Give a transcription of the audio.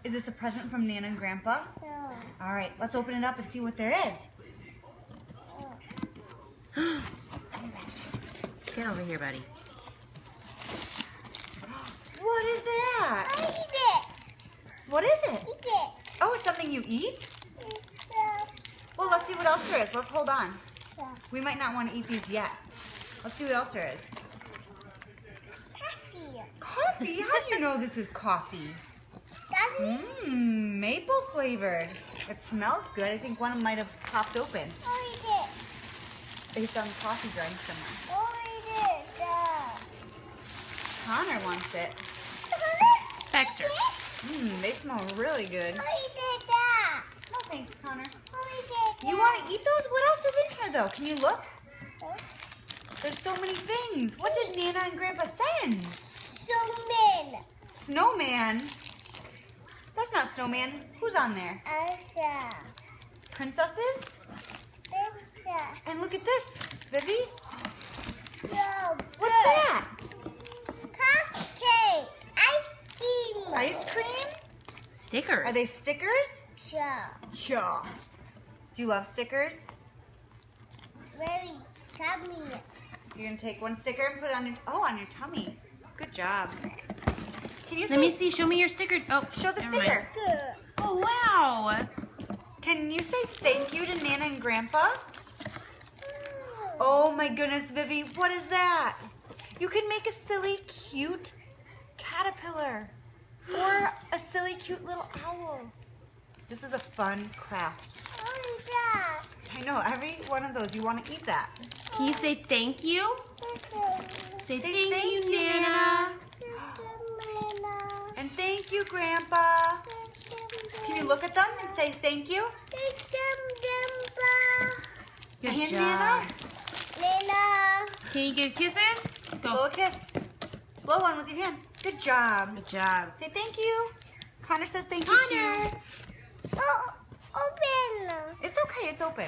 Is this a present from Nana and Grandpa? No. All right, let's open it up and see what there is. Get over here, buddy. What is that? I eat it. What is it? Eat it. Oh, it's something you eat? Yeah. Well, let's see what else there is. Let's hold on. Yeah. We might not want to eat these yet. Let's see what else there is. Coffee. Coffee? How do you know this is coffee? Daddy. Mmm, maple flavored. It smells good. I think one might have popped open I eat it. based on the coffee drink somewhere. I eat it. Yeah. Connor wants it. Baxter. Mmm, they smell really good. I eat it. Yeah. No thanks, Connor. I eat it. You want to eat those? What else is in here though? Can you look? Huh? There's so many things. What did Nana and Grandpa send? Snowman. Snowman? That's not Snowman. Who's on there? Elsa. Princesses? Princess. And look at this, Vivi. No. What's that? Cupcake. Ice cream. Ice cream? Stickers. Are they stickers? Yeah. Yeah. Do you love stickers? Very tummy. You're gonna take one sticker and put it on your tummy. Good job. Can you Let me see. Show me your stickers. Oh, show the never mind. sticker? Good. Oh, wow. Can you say thank you to Nana and Grandpa? Oh my goodness, Vivi, what is that? You can make a silly, cute caterpillar or a silly, cute little owl. This is a fun craft. Oh, yeah. I know, every one of those, you want to eat that. Can you say thank you? Say Say thank you, Nana. And thank you, Grandpa. Can you look at them and say thank you? Good And job. Nana, Nana. Can you give kisses? blow Go. a kiss. Blow one with your hand. Good job. Good job. Say thank you. Connor says thank you Connor. too. Oh, open. It's okay, it's open.